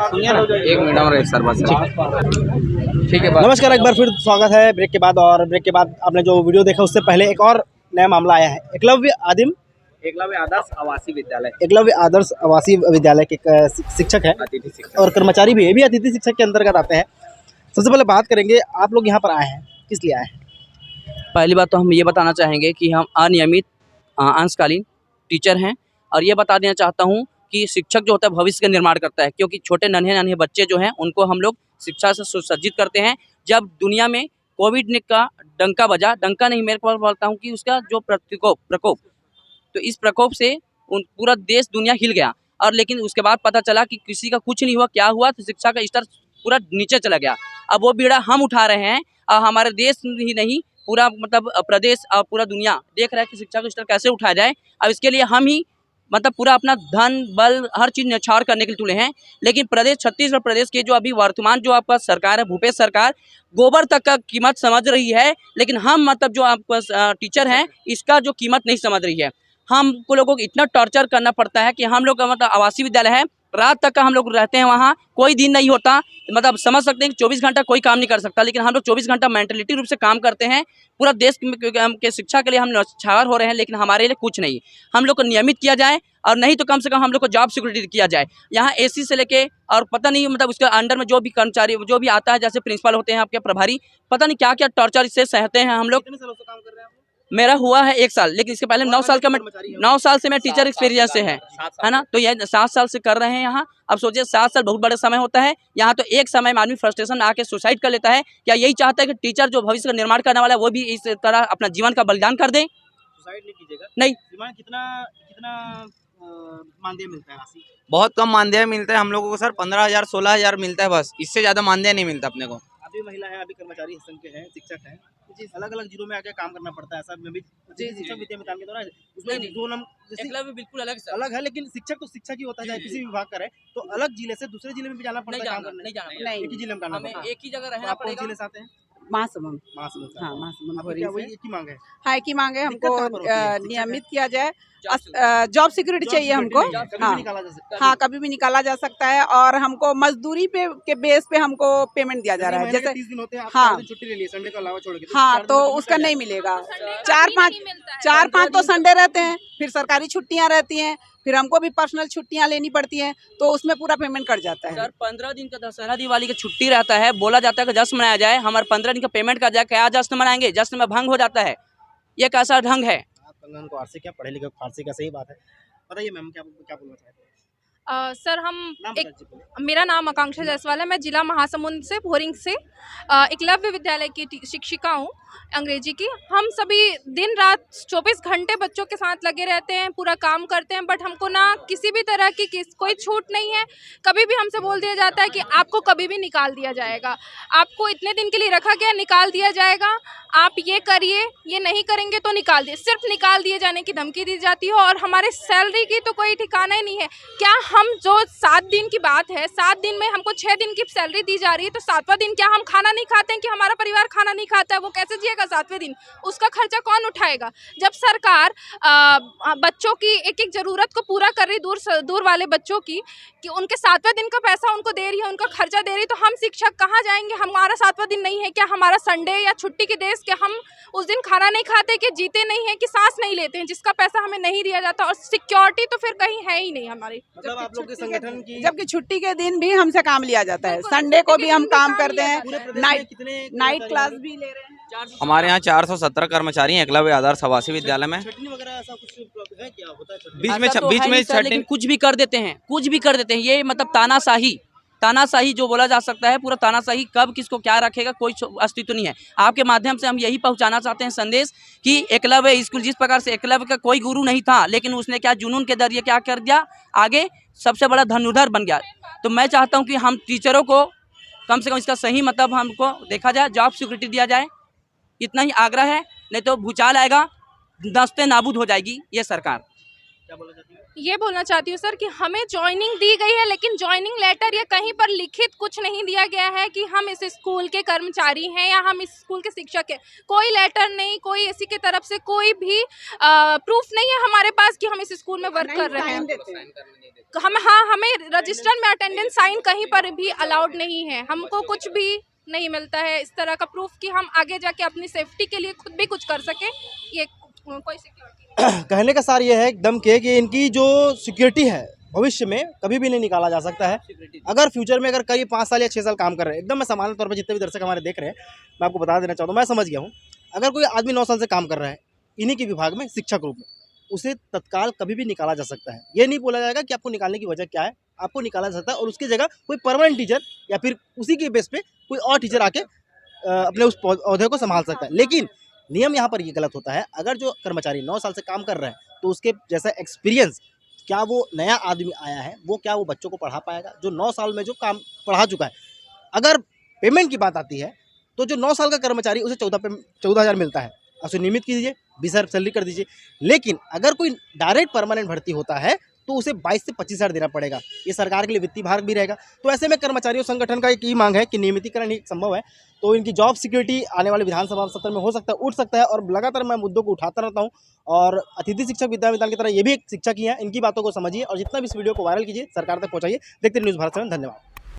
एक मिनट और सर बस ठीक है। नमस्कार, एक बार फिर स्वागत है ब्रेक के बाद। और ब्रेक के बाद आपने जो वीडियो देखा उससे पहले एक और नया मामला आया है। एकलव्य आदर्श आवासीय विद्यालय के शिक्षक हैं अतिथि शिक्षक और कर्मचारी भी, ये भी अतिथि शिक्षक के अंतर्गत आते हैं। सबसे पहले बात करेंगे, आप लोग यहाँ पर आए हैं, किस लिए आए हैं? पहली बात तो हम ये बताना चाहेंगे कि हम अनियमित अंशकालीन टीचर हैं और ये बता देना चाहता हूँ कि शिक्षक जो होता है भविष्य का निर्माण करता है, क्योंकि छोटे नन्हे बच्चे जो हैं उनको हम लोग शिक्षा से सुसज्जित करते हैं। जब दुनिया में कोविड का डंका बजा, डंका नहीं मेरे को बोलता हूँ कि उसका जो प्रकोप, तो इस प्रकोप से पूरा देश दुनिया हिल गया। और लेकिन उसके बाद पता चला कि किसी का कुछ नहीं हुआ। क्या हुआ? तो शिक्षा का स्तर पूरा नीचे चला गया। अब वो बीड़ा हम उठा रहे हैं और हमारे देश ही नहीं पूरा मतलब प्रदेश और पूरा दुनिया देख रहा है कि शिक्षा का स्तर कैसे उठाया जाए। अब इसके लिए हम ही मतलब पूरा अपना धन बल हर चीज़ न्यौछावर करने के लिए तुले हैं। लेकिन प्रदेश छत्तीसगढ़ प्रदेश के जो अभी वर्तमान जो आपका सरकार है, भूपेश सरकार, गोबर तक का कीमत समझ रही है, लेकिन हम मतलब जो आपका टीचर हैं इसका जो कीमत नहीं समझ रही है। हमको लोगों को इतना टॉर्चर करना पड़ता है कि हम लोग का मतलब आवासीय विद्यालय है, रात तक का हम लोग रहते हैं वहाँ, कोई दिन नहीं होता। मतलब समझ सकते हैं कि 24 घंटा कोई काम नहीं कर सकता, लेकिन हम लोग 24 घंटा मेंटलिटी रूप से काम करते हैं। पूरा देश के शिक्षा के लिए हम न्यौछावर हो रहे हैं, लेकिन हमारे लिए कुछ नहीं। हम लोग को नियमित किया जाए और नहीं तो कम से कम हम लोग को जॉब सिक्योरिटी किया जाए। यहाँ एसी से लेके और पता नहीं मतलब उसके अंडर में जो भी कर्मचारी जो भी आता है, जैसे प्रिंसिपल होते हैं आपके प्रभारी, पता नहीं क्या क्या टॉर्चर इससे सहते हैं हम लोग। कितने सालों से काम कर रहे हैं आप लोग? मेरा हुआ है 1 साल, लेकिन इसके पहले 9 साल का 9 साल से मैं टीचर एक्सपीरियंस से है ना। तो ये 7 साल से कर रहे हैं यहाँ। अब सोचिए 7 साल बहुत बड़ा समय होता है। यहाँ तो एक समय में आदमी फ्रस्ट्रेशन आके सुसाइड कर लेता है। क्या यही चाहता है कि टीचर जो भविष्य का निर्माण करने वाला है वो भी इस तरह अपना जीवन का बलिदान कर दे? सुसाइड नहीं कीजिएगा। नहीं। कितना मानदेय मिलता है राशि? बहुत कम मानदेय मिलता है हम लोगों को सर, 15,000 16,000 मिलता है बस, इससे ज़्यादा मानदेय नहीं मिलता अपने को। अभी महिला है, अभी कर्मचारी संघ के हैं, शिक्षक हैं, अलग अलग जिलों में आके काम करना पड़ता है। ऐसा मैं भी शिक्षक विद्या में काम के दौरान उसमें दो नम एकलव्य बिल्कुल अलग है, लेकिन शिक्षक तो शिक्षक ही होता है, चाहे किसी भी विभाग का रहे। तो अलग जिले से दूसरे जिले में भी जाना पड़ता है काम करने? नहीं जाना, एक ही जिले में करना हमें पड़ता है। एक ही जगह रहना आप कौन पड़ेगा। जिले से आते हैं? महासमुंद। महासमुंद से। हाँ, महासमुंद आपकी भोरी क्या वही से। एक ही मांग है? हाँ, की मांगे दिक्कत हमको कहाँ पर होती है? शिक्षक नियमित है। किया जाए, जॉब सिक्योरिटी चाहिए हमको। कभी भी हाँ निकाला जा सकता है। हाँ, कभी भी निकाला जा सकता है और हमको मजदूरी पे के बेस पे हमको पेमेंट दिया जा रहा है। जैसे 30 दिन होते हैं, आप हाँ। 4 दिन छुट्टी ले लिए संडे के अलावा छोड़ के। हाँ, 4 दिन तो में उसका मिल नहीं जाएगा। मिलेगा। 4-5 तो संडे रहते हैं, फिर सरकारी छुट्टियां रहती हैं, फिर हमको भी पर्सनल छुट्टियां लेनी पड़ती हैं, तो उसमें पूरा पेमेंट कट जाता है। सर 15 दिन का दशहरा दिवाली का छुट्टी रहता है, बोला जाता है कि जश्न मनाया जाए, हमारे 15 दिन का पेमेंट कर जाए, क्या जश्न मनाएंगे? जश्न में भंग हो जाता है। ये कैसा ढंग है? आप कंगन को फारसी क्या पढ़े लिखे फारसी का, सही बात है। बताइए मैम, क्या बोलना चाहते हैं? सर हम नाम एक बताइए पहले। मेरा नाम आकांक्षा जायसवाल है। मैं जिला महासमुंद से भोरिंग से एकलव्य विद्यालय की शिक्षिका हूँ अंग्रेजी की। हम सभी दिन रात 24 घंटे बच्चों के साथ लगे रहते हैं, पूरा काम करते हैं, बट हमको ना किसी भी तरह की कोई छूट नहीं है। कभी भी हमसे बोल दिया जाता है कि आपको कभी भी निकाल दिया जाएगा, आपको इतने दिन के लिए रखा गया, निकाल दिया जाएगा, आप ये करिए, ये नहीं करेंगे तो निकाल दिए। सिर्फ निकाल दिए जाने की धमकी दी जाती है और हमारे सैलरी की तो कोई ठिकाना ही नहीं है। क्या हम जो 7 दिन की बात है, 7 दिन में हमको 6 दिन की सैलरी दी जा रही है, तो 7वां दिन क्या हम खाना नहीं खाते हैं? कि हमारा परिवार खाना नहीं खाता है, वो कैसे जिएगा 7वें दिन? उसका खर्चा कौन उठाएगा? जब सरकार बच्चों की एक एक ज़रूरत को पूरा कर रही, दूर वाले बच्चों की, कि उनके 7वें दिन का पैसा उनको दे रही है, उनका खर्चा दे रही है, तो हम शिक्षक कहाँ जाएंगे? हमारा 7वां दिन नहीं है क्या? हमारा संडे या छुट्टी के देश के हम उस दिन खाना नहीं खाते, कि जीते नहीं हैं, कि सांस नहीं लेते हैं, जिसका पैसा हमें नहीं दिया जाता? और सिक्योरिटी तो फिर कहीं है ही नहीं हमारी। मतलब आप लोग के संगठन की जबकि छुट्टी के दिन भी हमसे काम लिया जाता है, संडे को भी हम काम करते हैं, पूरे प्रदेश में कितने नाइट क्लास भी ले रहे हैं। हमारे यहाँ 417 कर्मचारी हैं एकलव्य आदर्श आवासीय विद्यालय में। छटनी वगैरह ऐसा कुछ है? क्या होता है छटनी? बीच में ऐसा तो है बीच में नहीं सर, लेकिन कुछ भी कर देते हैं, कुछ भी कर देते हैं। ये मतलब तानाशाही जो बोला जा सकता है, पूरा तानाशाही। कब किसको क्या रखेगा कोई अस्तित्व नहीं है। आपके माध्यम से हम यही पहुंचाना चाहते हैं संदेश कि एकलव्य स्कूल, जिस प्रकार से एकलव्य का कोई गुरु नहीं था, लेकिन उसने क्या जुनून के जरिए क्या कर दिया, आगे सबसे बड़ा धनुर्धर बन गया। तो मैं चाहता हूँ कि हम टीचरों को कम से कम इसका सही मतलब हमको देखा जाए, जॉब सिक्योरिटी दिया जाए, इतना ही आग्रह है। नहीं तो भूचाल आएगा, दस्ते नाबूद हो जाएगी ये सरकार। क्या बोलना चाहती हैं? ये बोलना चाहती हूँ सर कि हमें ज्वाइनिंग दी गई है, लेकिन ज्वाइनिंग लेटर या कहीं पर लिखित कुछ नहीं दिया गया है कि हम इस स्कूल के कर्मचारी हैं या हम इस स्कूल के शिक्षक हैं। कोई लेटर नहीं, कोई इसी की तरफ से कोई भी प्रूफ नहीं है हमारे पास कि हम इस स्कूल में वर्क कर रहे हैं। हमें रजिस्टर में अटेंडेंस साइन कहीं पर भी अलाउड नहीं है। हमको कुछ भी नहीं मिलता है इस तरह का प्रूफ कि हम आगे जाके अपनी सेफ्टी के लिए खुद भी कुछ कर सकें। ये कोई सिक्योरिटी कहने का सार ये है एकदम के कि इनकी जो सिक्योरिटी है भविष्य में कभी भी नहीं निकाला जा सकता है। अगर फ्यूचर में अगर करीब 5 साल या 6 साल काम कर रहे हैं, एकदम मैं सामान्य तौर पर जितने भी दर्शक हमारे देख रहे हैं मैं आपको बता देना चाहता हूँ, मैं समझ गया हूँ। अगर कोई आदमी 9 साल से काम कर रहा है इन्हीं के विभाग में शिक्षक रूप में, उसे तत्काल कभी भी निकाला जा सकता है। ये नहीं बोला जाएगा कि आपको निकालने की वजह क्या है, आपको निकाला जा सकता है और उसकी जगह कोई परमानेंट टीचर या फिर उसी के बेस पे कोई और टीचर आके अपने उस पौधे को संभाल सकता है। लेकिन नियम यहाँ पर ये गलत होता है। अगर जो कर्मचारी 9 साल से काम कर रहा है तो उसके जैसा एक्सपीरियंस क्या वो नया आदमी आया है वो क्या वो बच्चों को पढ़ा पाएगा जो 9 साल में जो काम पढ़ा चुका है। अगर पेमेंट की बात आती है तो जो 9 साल का कर्मचारी उसे 14,000 मिलता है, उसे नियमित कीजिए, 20,000 सैलरी कर दीजिए। लेकिन अगर कोई डायरेक्ट परमानेंट भर्ती होता है तो उसे 22 से 25,000 देना पड़ेगा। ये सरकार के लिए वित्तीय भार भी रहेगा। तो ऐसे में कर्मचारियों संगठन का एक ही मांग है कि नियमितीकरण ही संभव है। तो इनकी जॉब सिक्योरिटी आने वाले विधानसभा सत्र में हो सकता है, उठ सकता है और लगातार मैं मुद्दों को उठाता रहता हूँ। और अतिथि शिक्षक विद्यावितान की तरह ये भी एक शिक्षक ही है। इनकी बातों को समझिए और जितना भी इस वीडियो को वायरल कीजिए, सरकार तक पहुँचाइए। देखते रहिए न्यूज़ भारत 7। धन्यवाद।